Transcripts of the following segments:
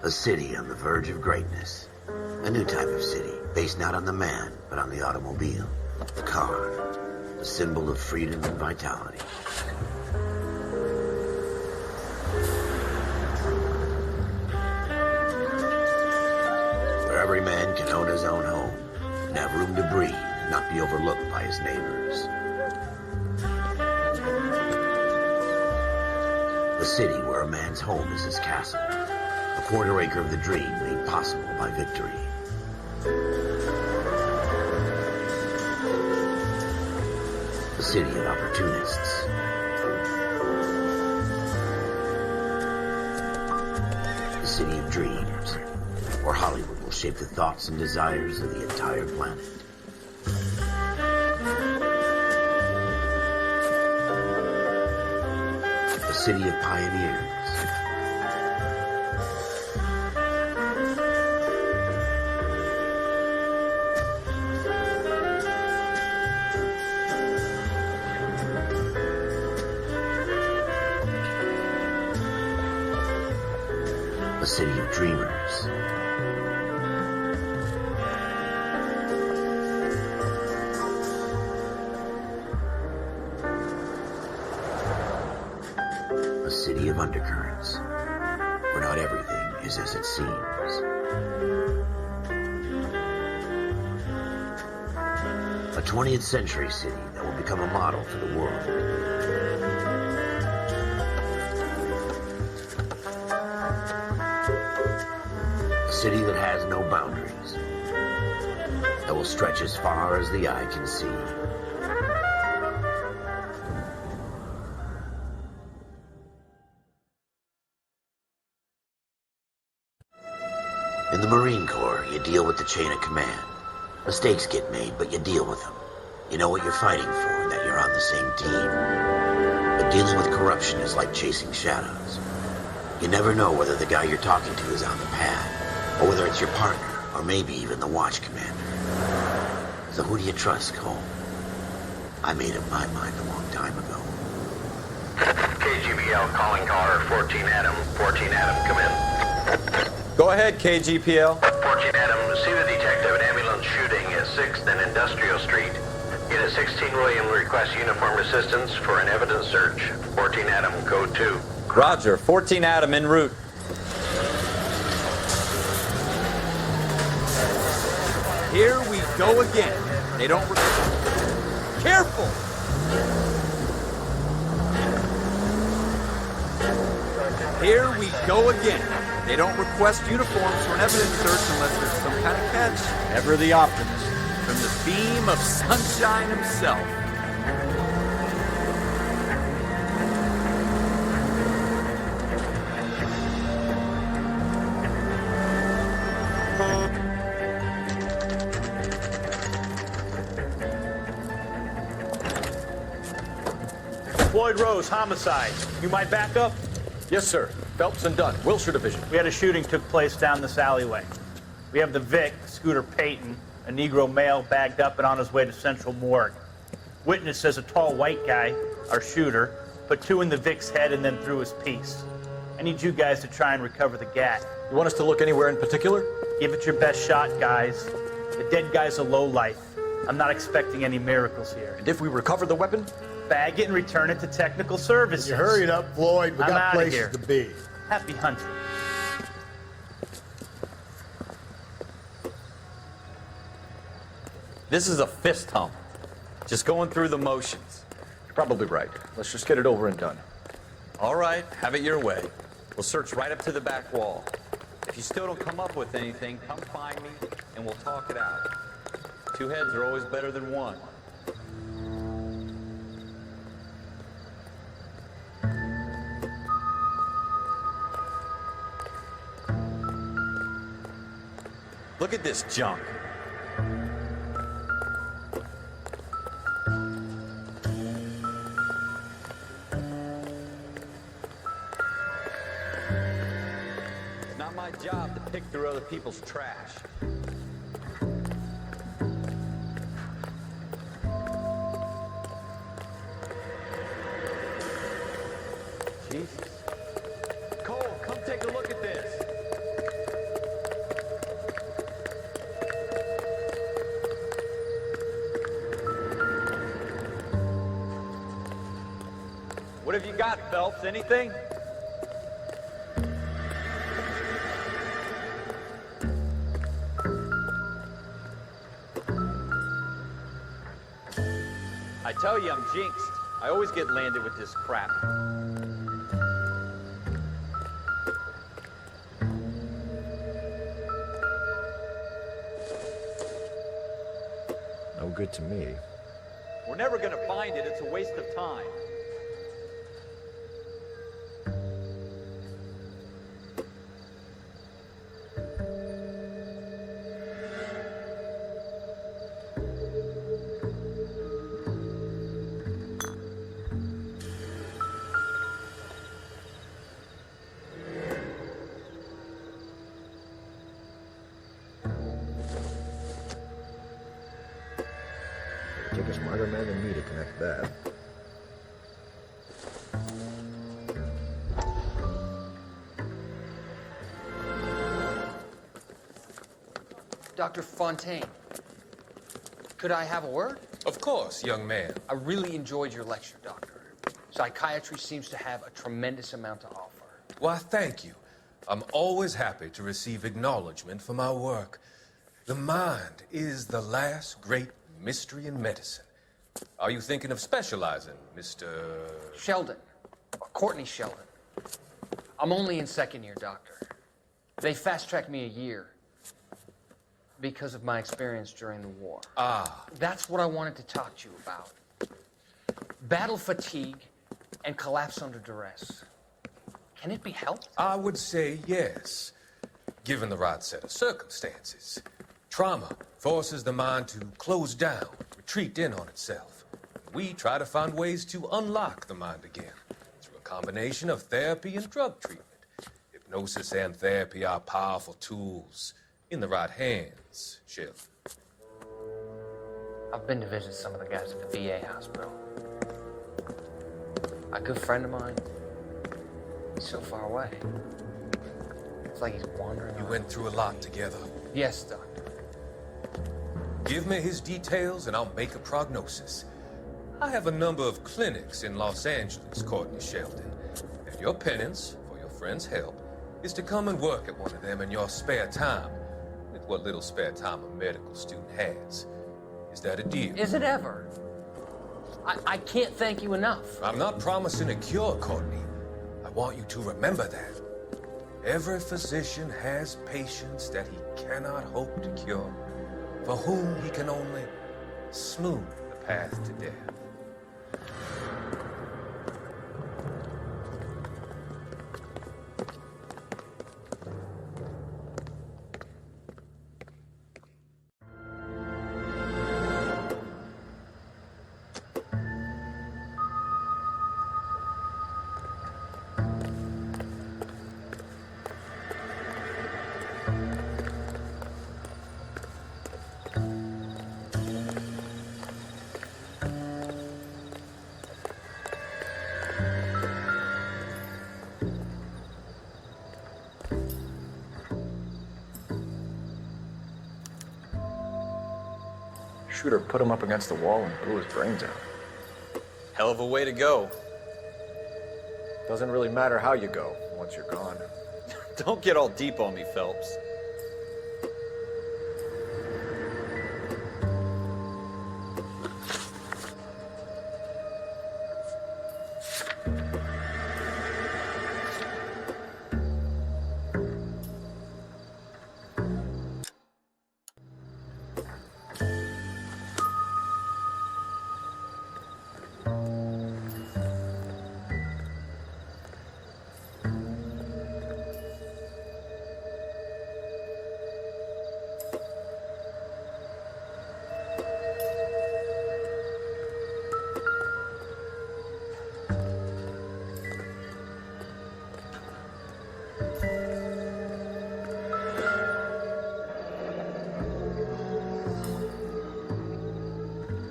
A city on the verge of greatness. A new type of city, based not on the man, but on the automobile. The car. The symbol of freedom and vitality. Where every man can own his own home, and have room to breathe, and not be overlooked by his neighbors. A city where a man's home is his castle. A quarter acre of the dream made possible by victory. A city of opportunists. A city of dreams, where Hollywood will shape the thoughts and desires of the entire planet. A city of pioneers. A city of dreamers. A city of undercurrents, where not everything is as it seems. A 20th century city that will become a model for the world. A city that has no boundaries, that will stretch as far as the eye can see. In the Marine Corps, you deal with the chain of command. Mistakes get made, but you deal with them. You know what you're fighting for, and that you're on the same team. But dealing with corruption is like chasing shadows. You never know whether the guy you're talking to is on the pad, or whether it's your partner, or maybe even the watch commander. So who do you trust, Cole? I made up my mind a long time ago. KGBL calling caller 14 Adam. 14 Adam, come in. Go ahead, KGPL. 14 Adam, see the detective at ambulance shooting at 6th and Industrial Street. Unit 16 William requests uniform assistance for an evidence search. 14 Adam, code 2. Roger, 14 Adam en route. Here we go again. They don't... Careful! Here we go again. They don't request uniforms for an evidence search unless there's some kind of catch. Ever the optimist. From the beam of sunshine himself. Floyd Rose, homicide. You might back up? Yes, sir. Phelps and Dunn, Wilshire Division. We had a shooting took place down this alleyway. We have the Vic, Scooter Payton, a Negro male bagged up and on his way to Central Morgue. Witness says a tall white guy, our shooter, put 2 in the Vic's head and then threw his piece. I need you guys to try and recover the gat. You want us to look anywhere in particular? Give it your best shot, guys. The dead guy's a lowlife. I'm not expecting any miracles here. And if we recover the weapon? Bag it and return it to technical services. You hurried up, Floyd. We I'm got outta places here. to be. Happy hunting. This is a fist hump. Just going through the motions. You're probably right. Let's just get it over and done. All right, have it your way. We'll search right up to the back wall. If you still don't come up with anything, come find me and we'll talk it out. 2 heads are always better than 1. Look at this junk. It's not my job to pick through other people's trash. Jesus. Cole, come take a look at this. have you got, Phelps? Anything? I tell you, I'm jinxed. I always get landed with this crap. No good to me. We're never gonna find it. It's a waste of time. Take a smarter man than me to connect that. Dr. Fontaine, could I have a word? Of course, young man. I really enjoyed your lecture, Doctor. Psychiatry seems to have a tremendous amount to offer. Why, thank you. I'm always happy to receive acknowledgement for my work. The mind is the last great mystery in medicine. Are you thinking of specializing, Mr. Sheldon, or Courtney Sheldon. I'm only in second year, Doctor. They fast-tracked me a year because of my experience during the war. Ah, That's what I wanted to talk to you about. Battle fatigue and collapse under duress. Can it be helped? I would say yes, given the right set of circumstances. Trauma forces the mind to close down, retreat in on itself. We try to find ways to unlock the mind again through a combination of therapy and drug treatment. Hypnosis and therapy are powerful tools in the right hands, Sheldon. I've been to visit some of the guys at the VA hospital. A good friend of mine, he's so far away. It's like he's wandering You around. went through a lot together. Yes, Doctor. Give me his details and I'll make a prognosis. I have a number of clinics in Los Angeles, Courtney Sheldon. And your penance, for your friend's help, is to come and work at one of them in your spare time, with what little spare time a medical student has. Is that a deal? Is it ever? I can't thank you enough. I'm not promising a cure, Courtney. I want you to remember that. Every physician has patients that he cannot hope to cure, for whom he can only smooth the path to death. Shooter put him up against the wall and blew his brains out. Hell of a way to go. Doesn't really matter how you go once you're gone. Don't get all deep on me, Phelps.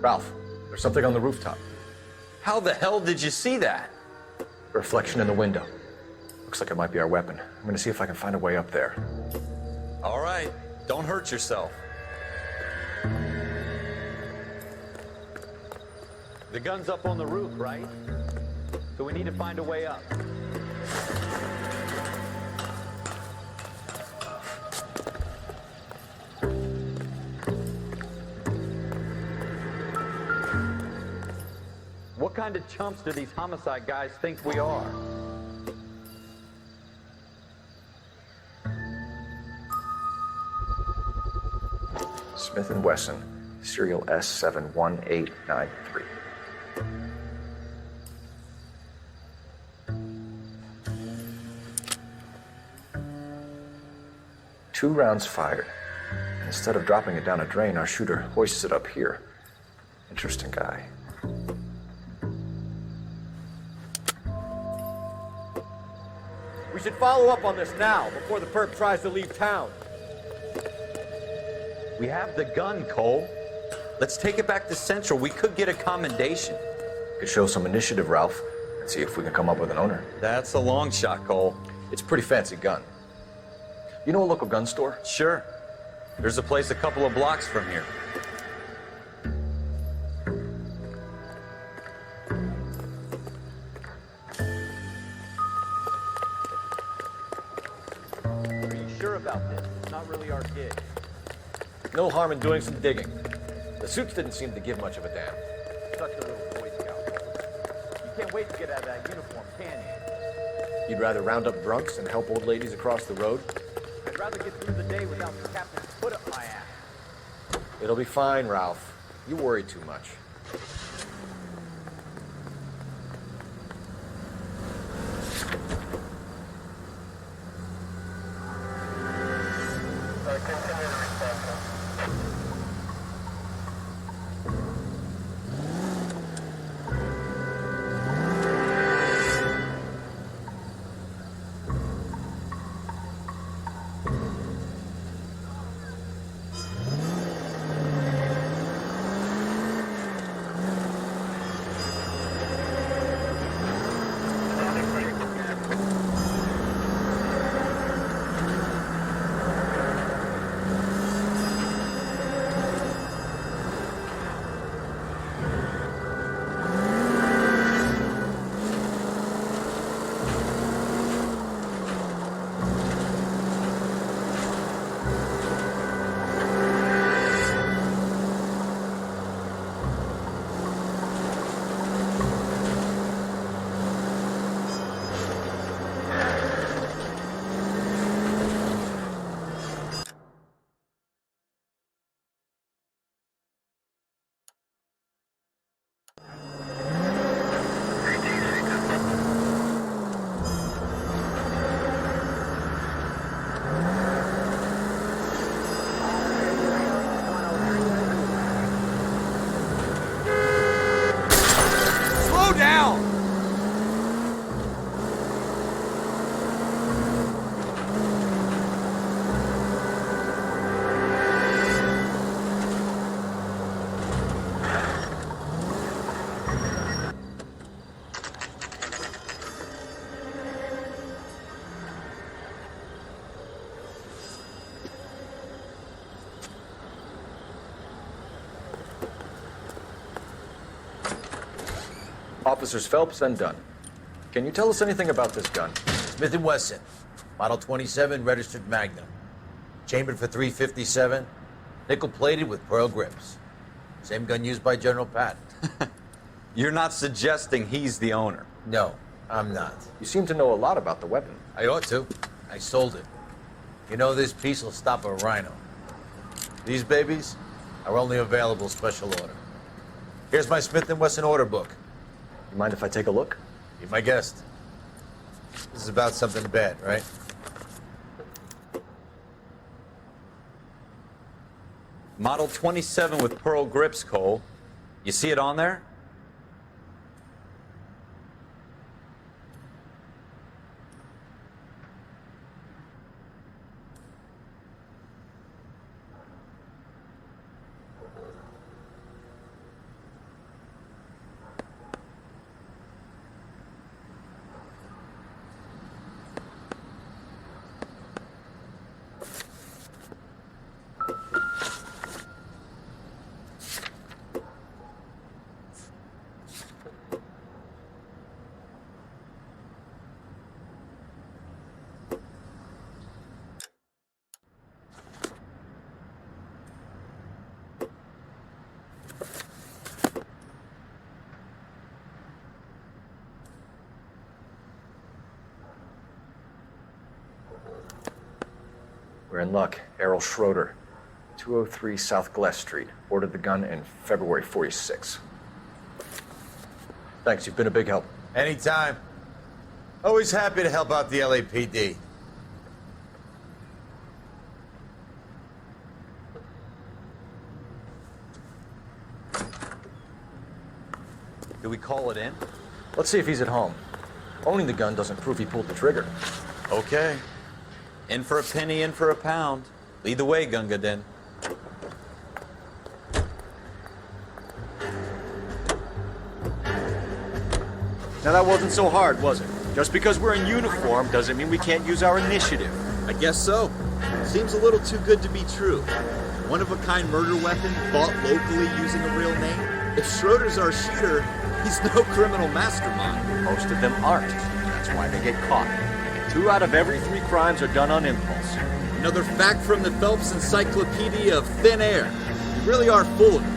Ralph, there's something on the rooftop. How the hell did you see that? A reflection in the window. Looks like it might be our weapon. I'm gonna see if I can find a way up there. All right, don't hurt yourself. The gun's up on the roof, right? so we need to find a way up. What kind of chumps do these homicide guys think we are? Smith & Wesson, serial S71893. Two rounds fired. Instead of dropping it down a drain, our shooter hoists it up here. Interesting guy. We should follow up on this now, before the perp tries to leave town. We have the gun, Cole. Let's take it back to Central. We could get a commendation. Could show some initiative, Ralph, and see if we can come up with an owner. That's a long shot, Cole. It's a pretty fancy gun. You know a local gun store? Sure. There's a place a couple of blocks from here. Are you sure about this? It's not really our gig. No harm in doing some digging. The suits didn't seem to give much of a damn. Such a little Boy Scout. You can't wait to get out of that uniform, can you? You'd rather round up drunks and help old ladies across the road? I'd rather get through the day without the captain's foot up my ass. It'll be fine, Ralph. You worry too much. Officers Phelps and Dunn. Can you tell us anything about this gun? Smith & Wesson, Model 27, registered Magnum. Chambered for .357, nickel-plated with pearl grips. Same gun used by General Patton. You're not suggesting he's the owner? No, I'm not. You seem to know a lot about the weapon. I ought to. I sold it. You know, this piece will stop a rhino. These babies are only available special order. Here's my Smith & Wesson order book. You mind if I take a look? Be my guest. This is about something bad, right? Model 27 with pearl grips, Cole. You see it on there? We're in luck. Errol Schroeder, 203 South Glass Street. Ordered the gun in February 46. Thanks, you've been a big help. Anytime. Always happy to help out the LAPD. Do we call it in? Let's see if he's at home. Owning the gun doesn't prove he pulled the trigger. Okay. In for a penny, in for a pound. Lead the way, Gunga Din. Now that wasn't so hard, was it? Just because we're in uniform doesn't mean we can't use our initiative. I guess so. Seems a little too good to be true. One-of-a-kind murder weapon bought locally using a real name? If Schroeder's our shooter, he's no criminal mastermind. Most of them aren't. That's why they get caught. 2 out of every 3 crimes are done on impulse. Another fact from the Phelps Encyclopedia of Thin Air. You really are full of it.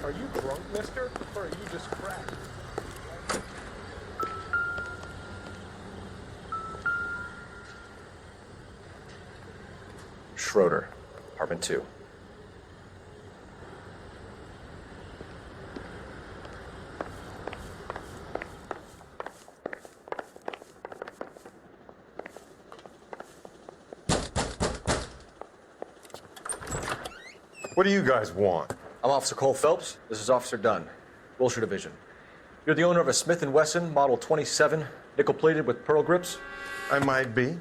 Are you drunk, mister? Or are you just cracked? Schroeder, apartment 2. What do you guys want? I'm Officer Cole Phelps. This is Officer Dunn, Wilshire Division. You're the owner of a Smith & Wesson Model 27, nickel-plated with pearl grips? I might be.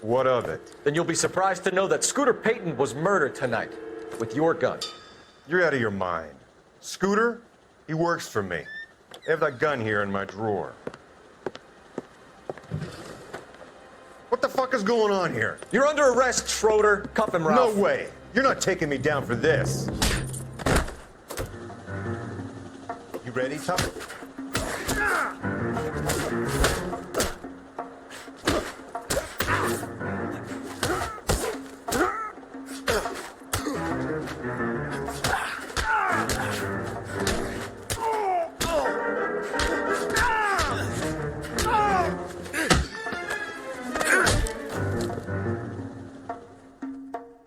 What of it? Then you'll be surprised to know that Scooter Payton was murdered tonight with your gun. You're out of your mind. Scooter? He works for me. I have that gun here in my drawer. What the fuck is going on here? You're under arrest, Schroeder. Cuff him, Ralph. No way. You're not taking me down for this. You ready, Tuck?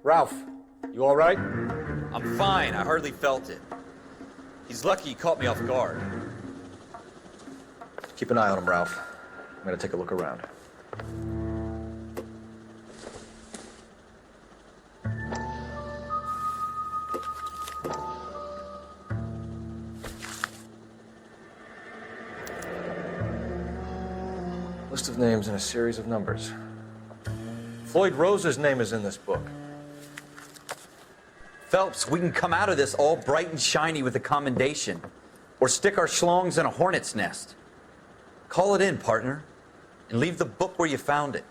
Ralph, you all right? I'm fine. I hardly felt it. He's lucky he caught me off guard. Keep an eye on him, Ralph. I'm gonna take a look around. List of names and a series of numbers. Floyd Rose's name is in this book. Phelps, we can come out of this all bright and shiny with a commendation. Or stick our schlongs in a hornet's nest. Call it in, partner. And leave the book where you found it.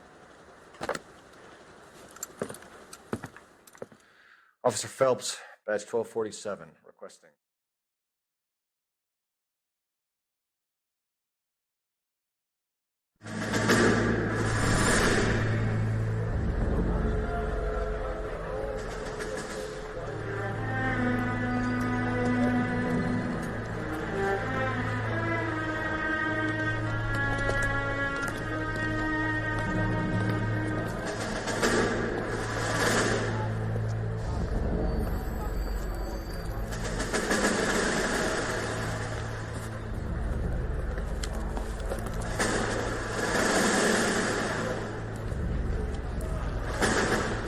Officer Phelps, badge 1247, requesting.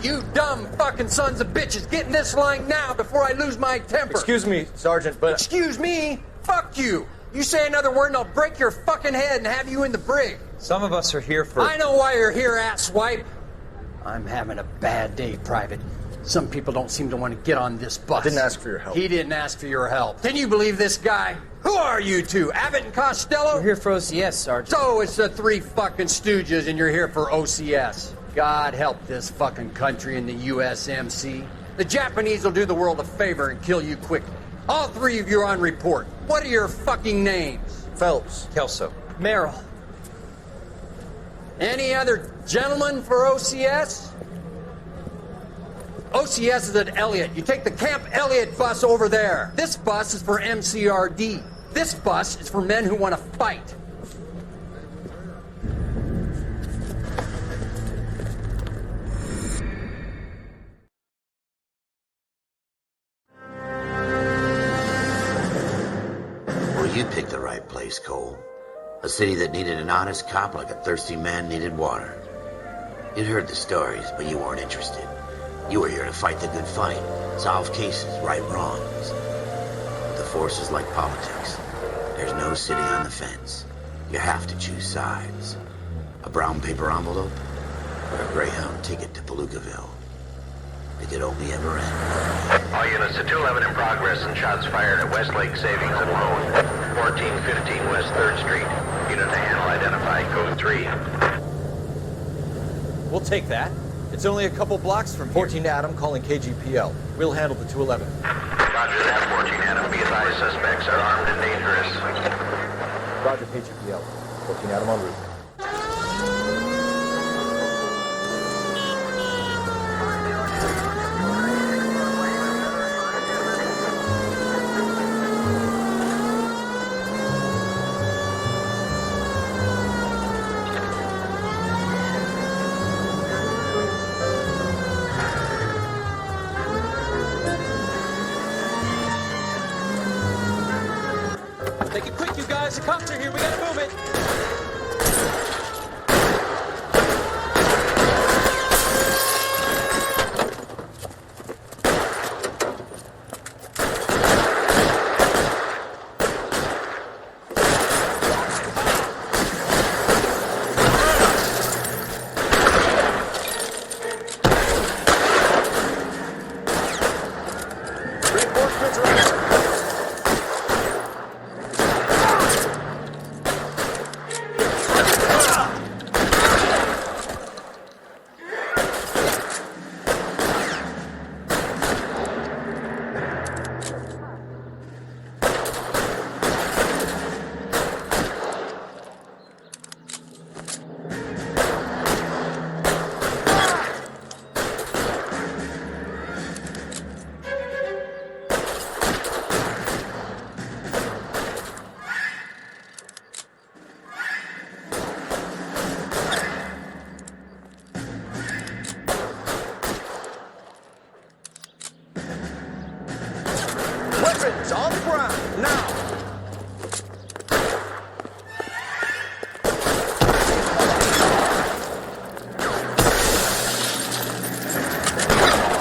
You dumb fucking sons of bitches, get in this line now before I lose my temper. Excuse me, Sergeant, but... Excuse me? Fuck you. You say another word and I'll break your fucking head and have you in the brig. Some of us are here for... I know why you're here, asswipe. I'm having a bad day, Private. Some people don't seem to want to get on this bus. I didn't ask for your help. He didn't ask for your help. Can you believe this guy? Who are you two? Abbott and Costello? We're here for OCS, Sergeant. So it's the 3 fucking stooges and you're here for OCS. God help this fucking country and the USMC. The Japanese will do the world a favor and kill you quickly. All 3 of you are on report. What are your fucking names? Phelps. Kelso. Merrill. Any other gentlemen for OCS? OCS is at Elliott. You take the Camp Elliott bus over there. This bus is for MCRD. This bus is for men who want to fight. Well, you picked the right place, Cole. A city that needed an honest cop like a thirsty man needed water. You'd heard the stories, but you weren't interested. You were here to fight the good fight, solve cases, right wrongs. But the force is like politics. There's no sitting on the fence. You have to choose sides. A brown paper envelope or a Greyhound ticket to Palookaville. It could only ever end. All units to 211 in progress and shots fired at Westlake Savings and Loan, 1415 West 3rd Street. Unit to handle identified, code 3. We'll take that. It's only a couple blocks from here. 14 Adam calling KGPL. We'll handle the 211. Roger that, 14 Adam. Be advised, suspects are armed and dangerous. Roger, KGPL. 14 Adam en route. Make it quick, you guys. The cops are here. We gotta move it. Reinforcements are out. Weapons on the ground, now!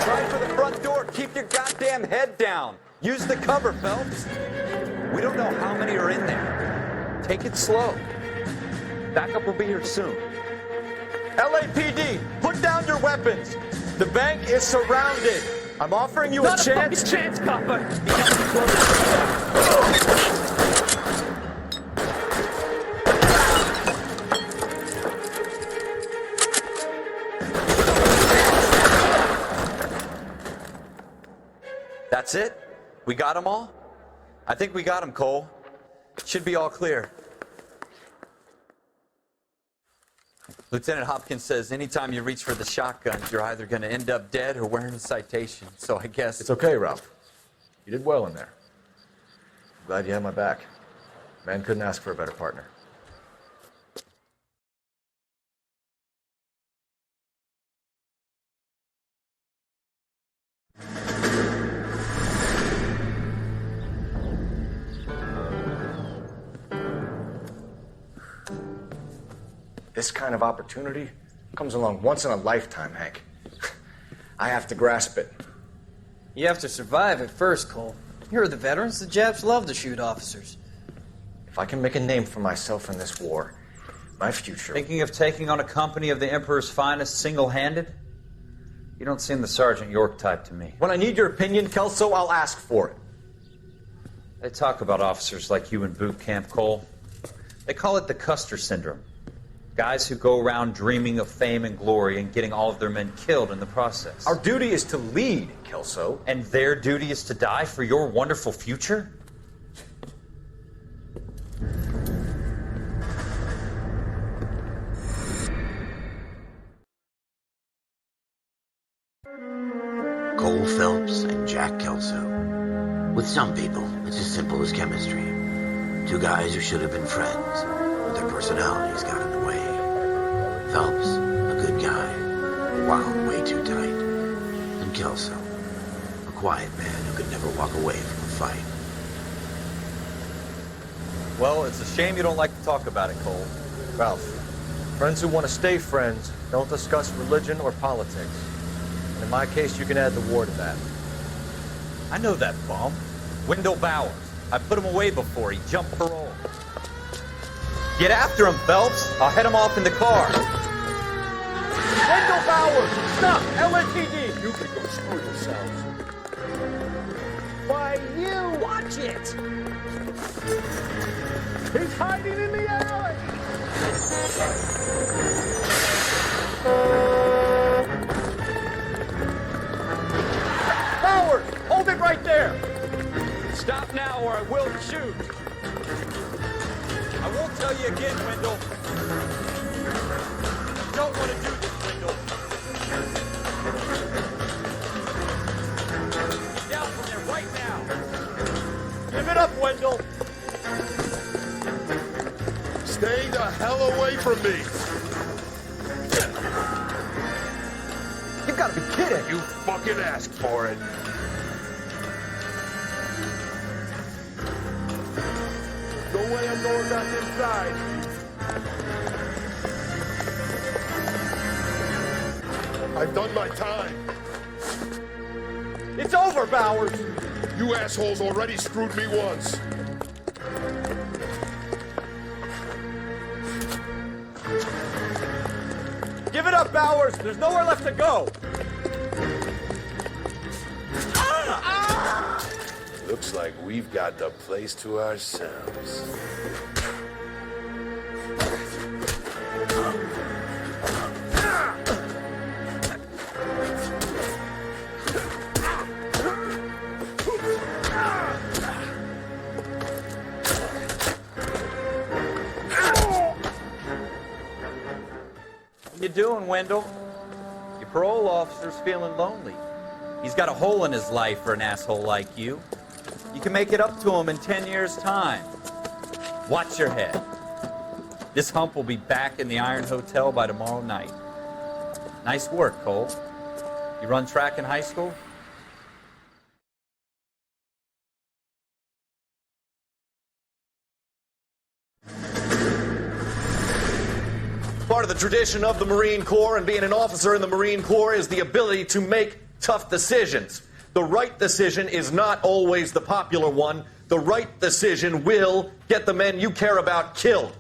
Try for the front door. Keep your goddamn head down. Use the cover, Phelps. We don't know how many are in there. Take it slow. Backup will be here soon. LAPD, put down your weapons. The bank is surrounded. I'm offering you a chance. Chance, copper. That's it? We got them all? I think we got them, Cole. Should be all clear. Lieutenant Hopkins says anytime you reach for the shotguns, you're either going to end up dead or wearing a citation. So I guess... It's okay, Ralph. You did well in there. I'm glad you had my back. Man couldn't ask for a better partner. This kind of opportunity comes along once in a lifetime, Hank. I have to grasp it. You have to survive it first, Cole. You're the veterans. The Japs love to shoot officers. If I can make a name for myself in this war, my future... Thinking of taking on a company of the Emperor's finest single-handed? You don't seem the Sergeant York type to me. When I need your opinion, Kelso, I'll ask for it. They talk about officers like you in boot camp, Cole. They call it the Custer Syndrome. Guys who go around dreaming of fame and glory and getting all of their men killed in the process. Our duty is to lead, Kelso. And their duty is to die for your wonderful future? Cole Phelps and Jack Kelso. With some people, it's as simple as chemistry. Two guys who should have been friends, but their personalities got in the way. Phelps, a good guy, wound way too tight. And Kelso, a quiet man who could never walk away from a fight. Well, it's a shame you don't like to talk about it, Cole. Ralph, friends who want to stay friends don't discuss religion or politics. And in my case, you can add the war to that. I know that bum. Wendell Bowers. I put him away before. He jumped parole. Get after him, Phelps. I'll head him off in the car. Wendell Bowers! Stop! LAPD! You can go screw yourselves. Why, you! Watch it! He's hiding in the alley! Bowers! Hold it right there! Stop now or I will shoot. I won't tell you again, Wendell. You don't want to do this, Wendell. Get down from there right now. Give it up, Wendell! Stay the hell away from me! You've got to be kidding! You fucking asked for it! No way I'm going back inside! I've done my time! It's over, Bowers! You assholes already screwed me once! Give it up, Bowers! There's nowhere left to go! Looks like we've got the place to ourselves. What you doing, Wendell? Your parole officer's feeling lonely. He's got a hole in his life for an asshole like you. You can make it up to him in 10 years' time. Watch your head. This hump will be back in the Iron Hotel by tomorrow night. Nice work, Cole. You run track in high school? Part of the tradition of the Marine Corps and being an officer in the Marine Corps is the ability to make tough decisions. The right decision is not always the popular one. The right decision will get the men you care about killed.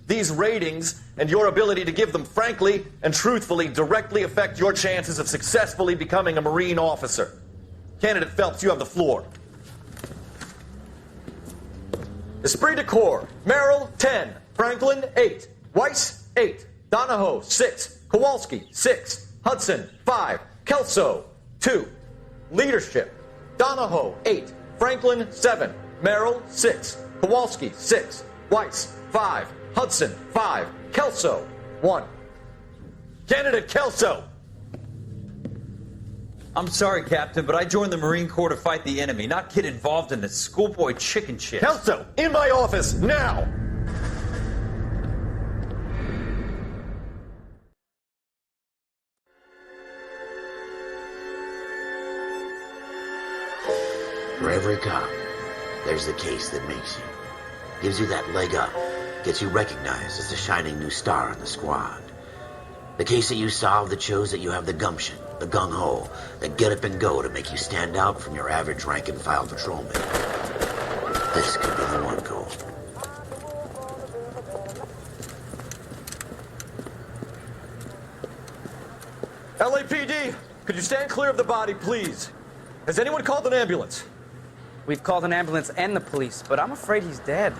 These ratings and your ability to give them frankly and truthfully directly affect your chances of successfully becoming a Marine officer. Candidate Phelps, you have the floor. Esprit de Corps, Merrill, 10. Franklin, 8. Weiss, 8. Donahoe, 6. Kowalski, 6. Hudson, 5. Kelso, 2. Leadership, Donahoe, 8. Franklin, 7. Merrill, 6. Kowalski, 6. Weiss, 5. Hudson, 5. Kelso, 1. Candidate Kelso! I'm sorry, Captain, but I joined the Marine Corps to fight the enemy, not get involved in this schoolboy chicken shit. Kelso, in my office, now! For every cop, there's the case that makes you. Gives you that leg up. Gets you recognized as the shining new star in the squad. The case that you solve that shows that you have the gumption, the gung-ho, the get up and go to make you stand out from your average rank-and-file patrolman. This could be the one, Cole. LAPD, could you stand clear of the body, please? Has anyone called an ambulance? We've called an ambulance and the police, but I'm afraid he's dead.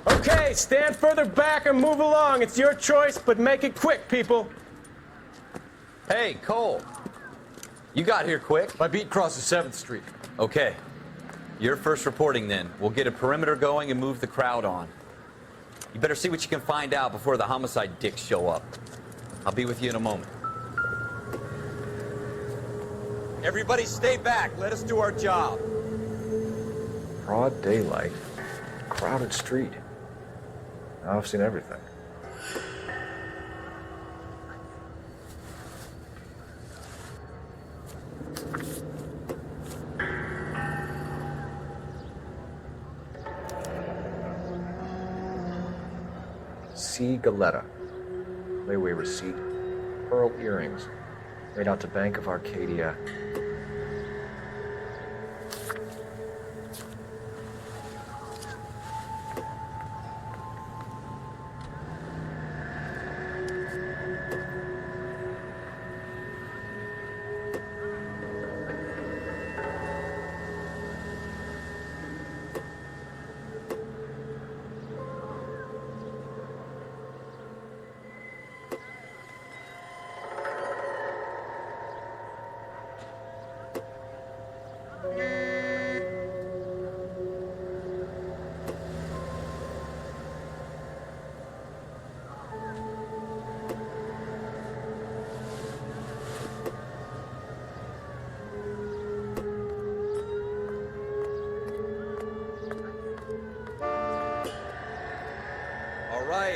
Okay, stand further back and move along. It's your choice, but make it quick, people. Hey, Cole. You got here quick. My beat crosses 7th Street. Okay. You're first reporting then. We'll get a perimeter going and move the crowd on. You better see what you can find out before the homicide dicks show up. I'll be with you in a moment. Everybody stay back. Let us do our job. Broad daylight, crowded street. Now I've seen everything. C. Galetta. Layaway receipt. Pearl earrings. Made out to Bank of Arcadia.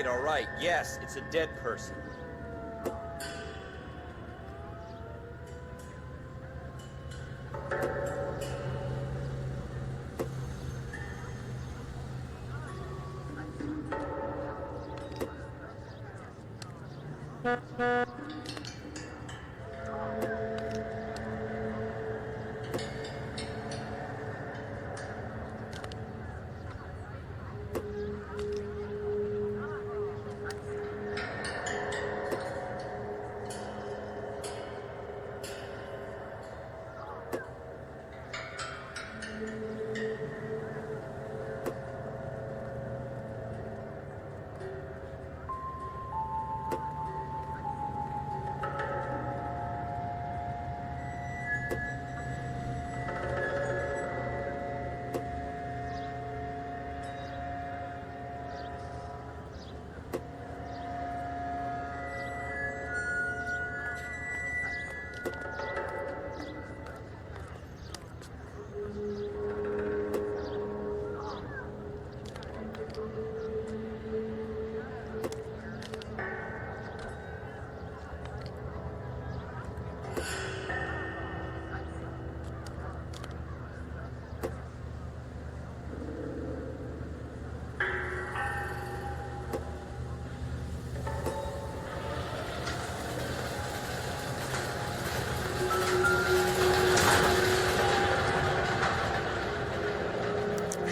All right. Yes, it's a dead person.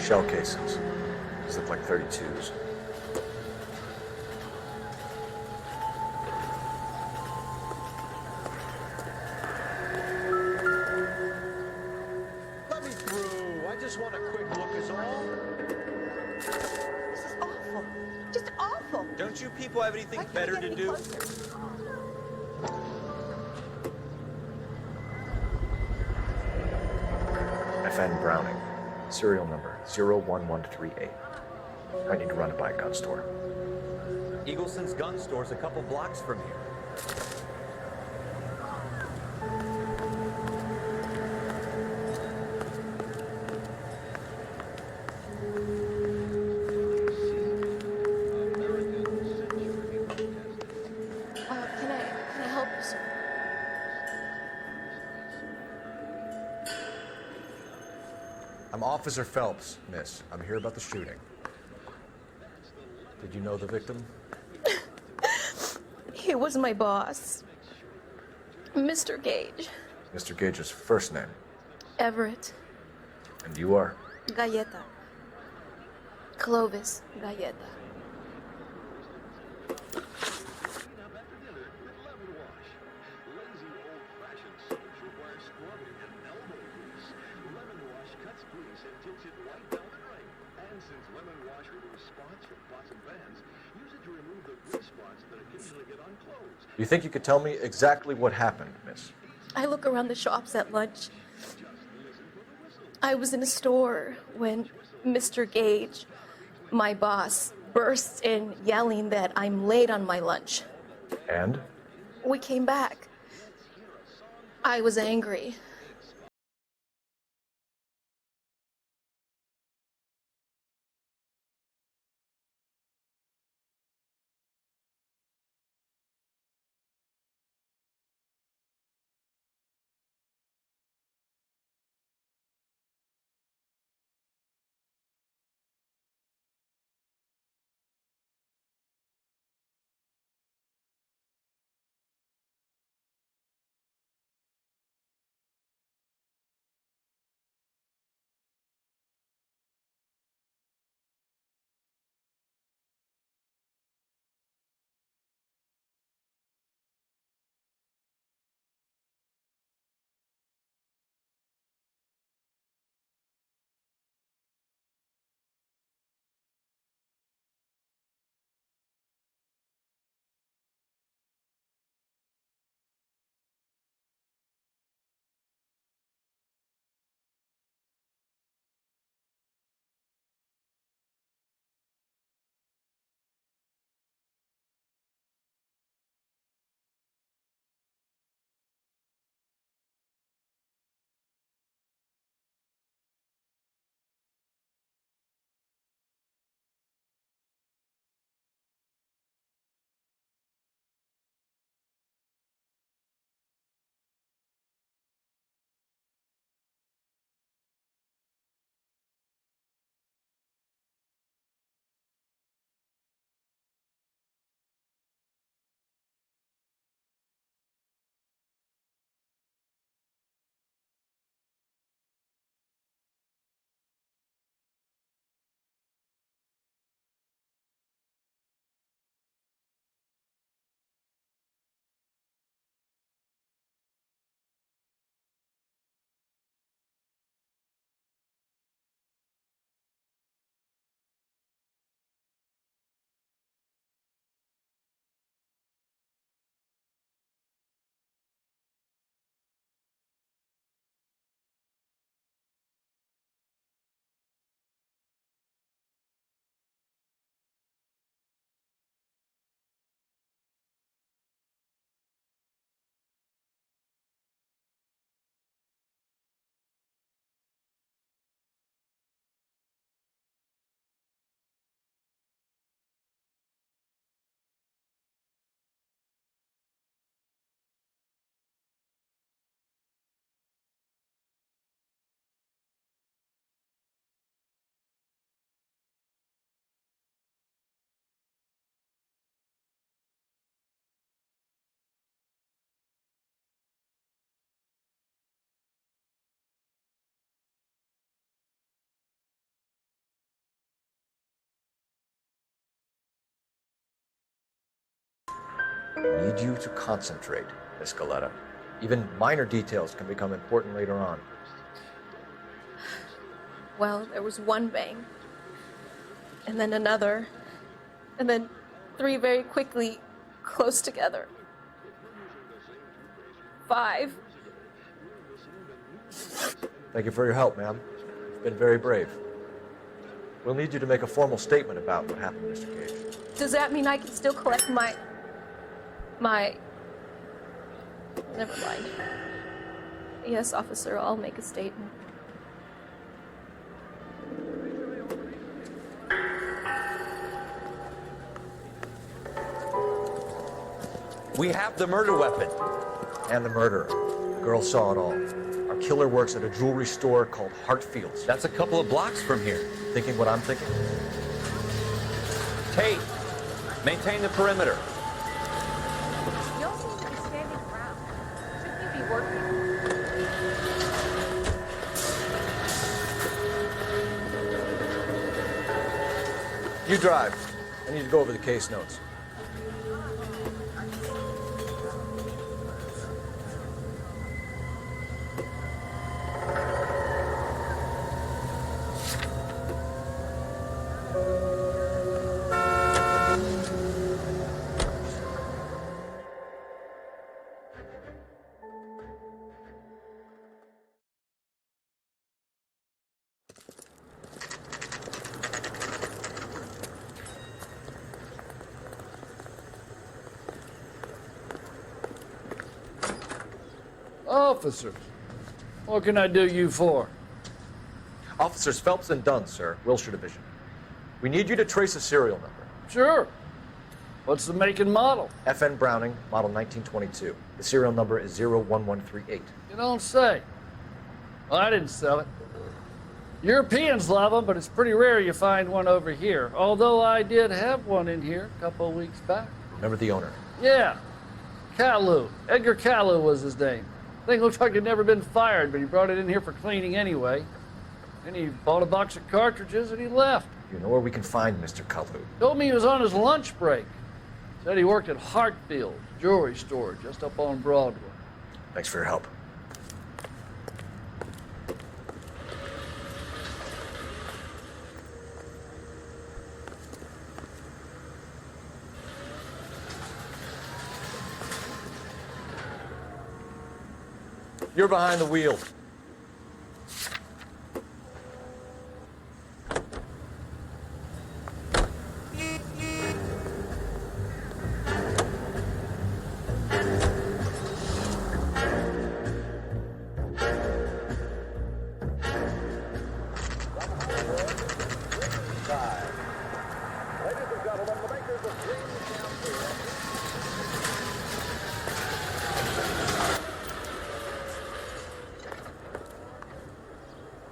Shell casings. These look like 32s. Let me through. I just want a quick look is all. This is awful. Just awful. Don't you people have anything better to do? FN Browning. Serial number 01138. I need to run it by a gun store. Eagleson's gun store's a couple blocks from here. Can I help you, sir? I'm Officer Phelps, miss. I'm here about the shooting. Did you know the victim? He was my boss, Mr. Gage. Mr. Gage's first name. Everett. And you are? Galleta. Clovis Galleta. You think you could tell me exactly what happened, miss? I look around the shops at lunch. I was in a store when Mr. Gage, my boss, bursts in yelling that I'm late on my lunch. And? We came back. I was angry. I need you to concentrate, Miss Galetta. Even minor details can become important later on. Well, there was one bang, and then another, and then 3 very quickly, close together. 5. Thank you for your help, ma'am. You've been very brave. We'll need you to make a formal statement about what happened, Mr. Gage. Does that mean I can still collect my... Never mind. Yes, officer, I'll make a statement. We have the murder weapon. And the murderer. The girl saw it all. Our killer works at a jewelry store called Hartfield's. That's a couple of blocks from here. Thinking what I'm thinking? Tate, maintain the perimeter. Y'all seem to be standing around. Shouldn't you be working? You drive. I need to go over the case notes. Officers, what can I do you for? Officers Phelps and Dunn, sir, Wilshire Division. We need you to trace a serial number. Sure. What's the make and model? FN Browning, model 1922. The serial number is 01138. You don't say. Well, I didn't sell it. Europeans love them, but it's pretty rare you find one over here. Although I did have one in here a couple of weeks back. Remember the owner? Yeah. Kalu. Edgar Kalu was his name. Thing looked like he'd never been fired, but he brought it in here for cleaning anyway. And he bought a box of cartridges and he left. You know where we can find Mr. Kalu? Told me he was on his lunch break. Said he worked at Hartfield's jewelry store just up on Broadway. Thanks for your help. You're behind the wheel.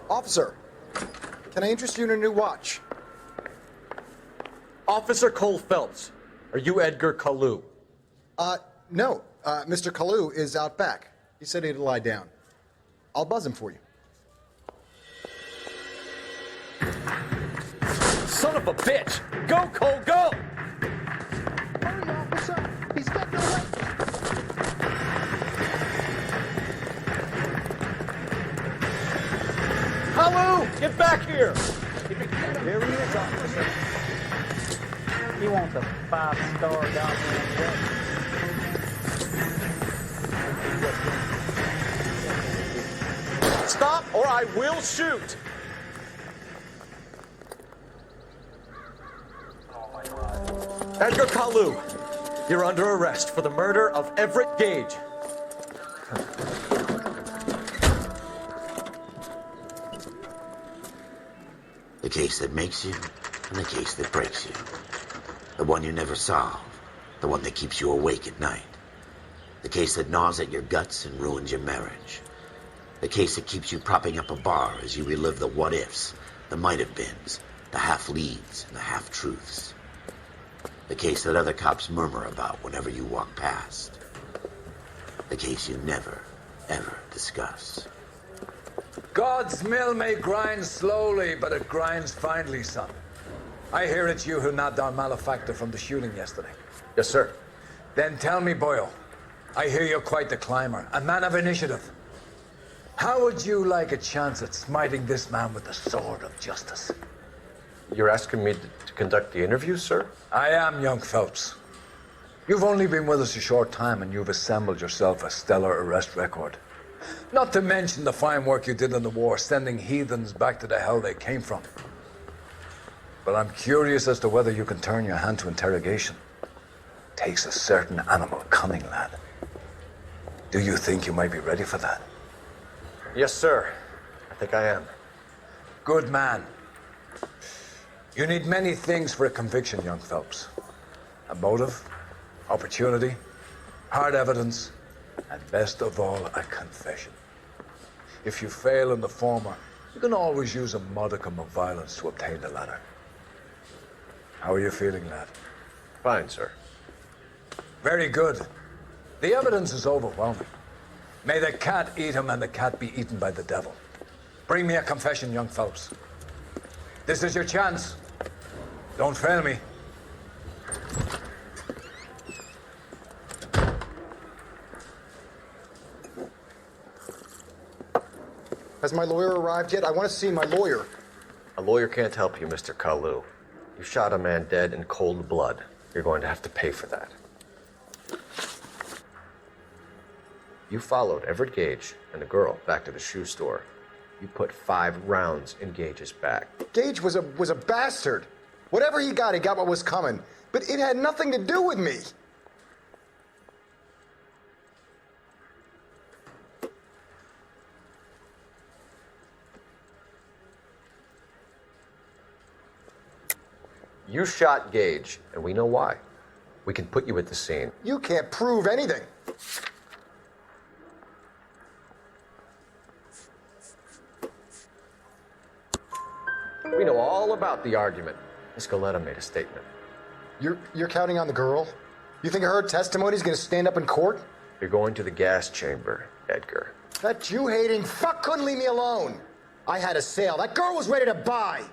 Officer, can I interest you in a new watch? Officer Cole Phelps, are you Edgar Kalu? No. Mr. Kalu is out back. He said he'd lie down. I'll buzz him for you. Son of a bitch! Go, Cole, go! Hurry, officer! He's getting away! Kalu, get back here! Here he is, officer. He wants a 5-star goddamn weapon. Stop or I will shoot! Edgar Kalu, you're under arrest for the murder of Everett Gage. The case that makes you, and the case that breaks you. The one you never solve, the one that keeps you awake at night. The case that gnaws at your guts and ruins your marriage. The case that keeps you propping up a bar as you relive the what-ifs, the might-have-beens, the half-leads, and the half-truths. The case that other cops murmur about whenever you walk past. The case you never, ever discuss. God's mill may grind slowly, but it grinds finely, son. I hear it's you who nabbed our malefactor from the shooting yesterday. Yes, sir. Then tell me, Boyle. I hear you're quite the climber, a man of initiative. How would you like a chance at smiting this man with the sword of justice? You're asking me to conduct the interview, sir? I am, young Phelps. You've only been with us a short time and you've assembled yourself a stellar arrest record. Not to mention the fine work you did in the war, sending heathens back to the hell they came from. But I'm curious as to whether you can turn your hand to interrogation. Takes a certain animal cunning, lad. Do you think you might be ready for that? Yes, sir. I think I am. Good man. You need many things for a conviction, young Phelps. A motive, opportunity, hard evidence, and best of all, a confession. If you fail in the former, you can always use a modicum of violence to obtain the latter. How are you feeling, lad? Fine, sir. Very good. The evidence is overwhelming. May the cat eat him and the cat be eaten by the devil. Bring me a confession, young Phelps. This is your chance. Don't fail me. Has my lawyer arrived yet? I want to see my lawyer. A lawyer can't help you, Mr. Kalu. You shot a man dead in cold blood. You're going to have to pay for that. You followed Everett Gage and the girl back to the shoe store. You put 5 rounds in Gage's back. Gage was a bastard. Whatever he got what was coming. But it had nothing to do with me. You shot Gage, and we know why. We can put you at the scene. You can't prove anything. We know all about the argument. Miss Galetta made a statement. You're counting on the girl? You think her testimony's gonna stand up in court? You're going to the gas chamber, Edgar. That Jew-hating fuck couldn't leave me alone. I had a sale. That girl was ready to buy.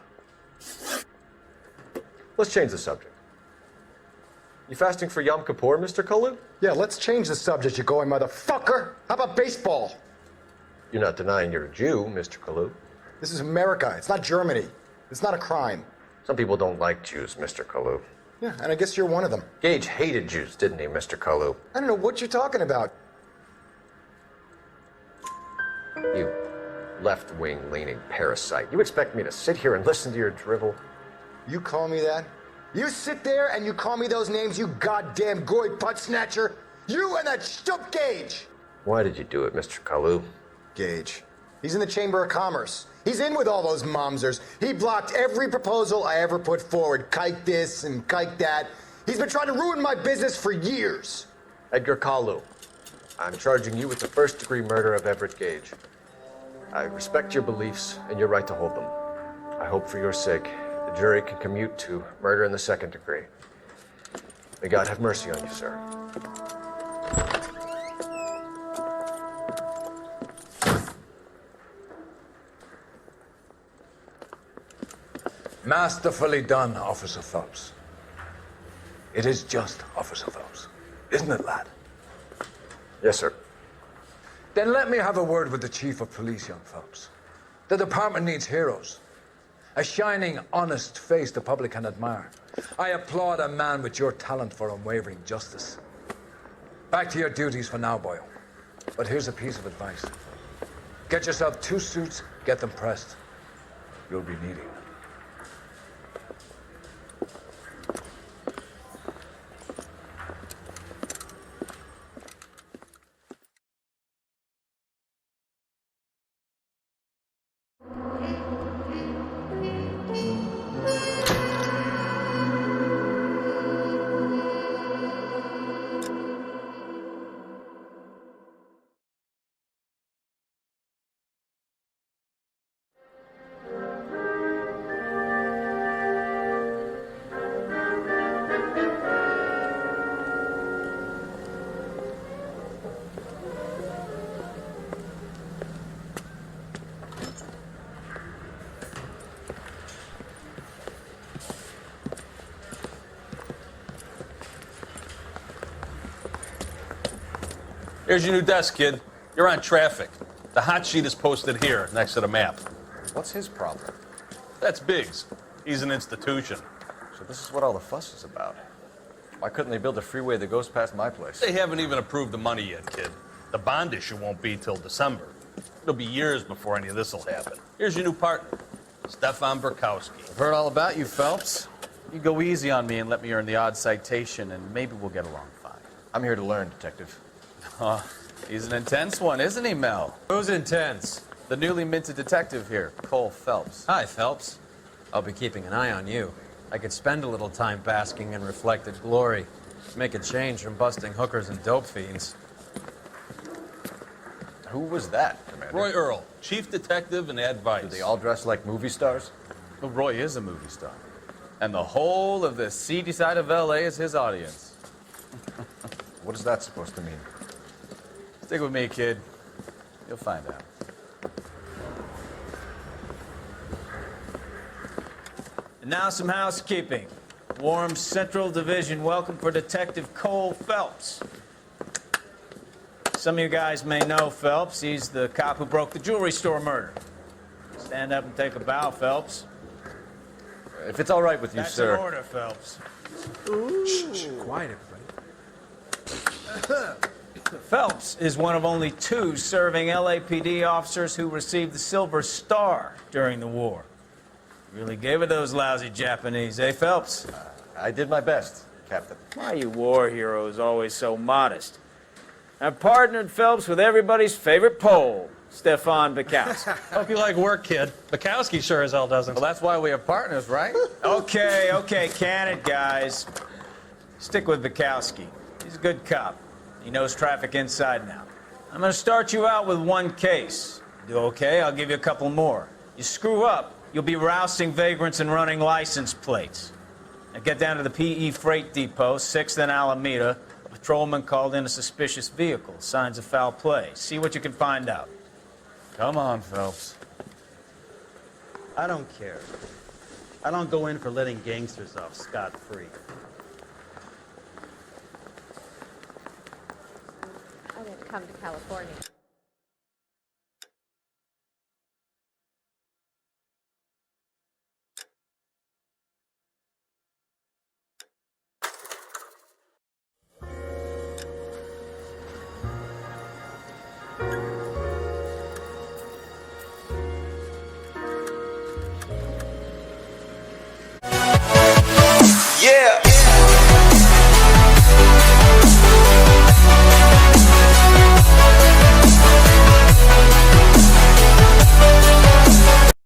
Let's change the subject. You fasting for Yom Kippur, Mr. Kalu? Yeah, let's change the subject, you going motherfucker. How about baseball? You're not denying you're a Jew, Mr. Kalu. This is America. It's not Germany. It's not a crime. Some people don't like Jews, Mr. Kalu. Yeah, and I guess you're one of them. Gage hated Jews, didn't he, Mr. Kalu? I don't know what you're talking about. You left-wing leaning parasite. You expect me to sit here and listen to your drivel? You call me that? You sit there and you call me those names, you goddamn goy butt snatcher? You and that stup Gage! Why did you do it, Mr. Kalu? Gage. He's in the Chamber of Commerce. He's in with all those momsers. He blocked every proposal I ever put forward. Kike this and kike that. He's been trying to ruin my business for years. Edgar Kalu, I'm charging you with the first-degree murder of Everett Gage. I respect your beliefs and your right to hold them. I hope for your sake the jury can commute to murder in the second degree. May God have mercy on you, sir. Masterfully done, Officer Phelps. It is just, Officer Phelps. Isn't it, lad? Yes, sir. Then let me have a word with the Chief of Police, young Phelps. The department needs heroes. A shining, honest face the public can admire. I applaud a man with your talent for unwavering justice. Back to your duties for now, Boyle. But here's a piece of advice. Get yourself 2 suits, get them pressed. You'll be needing them. Here's your new desk, kid. You're on traffic. The hot sheet is posted here, next to the map. What's his problem? That's Biggs. He's an institution. So this is what all the fuss is about. Why couldn't they build a freeway that goes past my place? They haven't even approved the money yet, kid. The bond issue won't be till December. It'll be years before any of this will happen. Here's your new partner, Stefan Burkowski. I've heard all about you, Phelps. You go easy on me and let me earn the odd citation, and maybe we'll get along fine. I'm here to learn, Detective. He's an intense one, isn't he, Mel? Who's intense? The newly minted detective here, Cole Phelps. Hi, Phelps. I'll be keeping an eye on you. I could spend a little time basking in reflected glory. Make a change from busting hookers and dope fiends. Who was that, Commander? Roy Earl, chief detective and advice. Do they all dress like movie stars? Well, Roy is a movie star. And the whole of the seedy side of L.A. is his audience. What is that supposed to mean? Stick with me, kid. You'll find out. And now some housekeeping. Warm Central Division welcome for Detective Cole Phelps. Some of you guys may know Phelps. He's the cop who broke the jewelry store murder. Stand up and take a bow, Phelps. If it's all right with you, That's sir. an order, Phelps. Shh, quiet, everybody. Phelps is one of only 2 serving LAPD officers who received the Silver Star during the war. Really gave it those lousy Japanese, eh, Phelps? I did my best, Captain. Why you war heroes always so modest? I've partnered Phelps with everybody's favorite Pole, Stefan Bukowski. Hope you like work, kid. Bukowski sure as hell doesn't. Well, that's why we have partners, right? Okay, can it, guys. Stick with Bukowski. He's a good cop. He knows traffic inside and out. I'm going to start you out with 1 case. Do okay? I'll give you a couple more. You screw up, you'll be rousting vagrants and running license plates. Now get down to the PE Freight Depot, 6th and Alameda. A patrolman called in a suspicious vehicle. Signs of foul play. See what you can find out. Come on, Phelps. I don't care. I don't go in for letting gangsters off scot-free. I didn't come to California.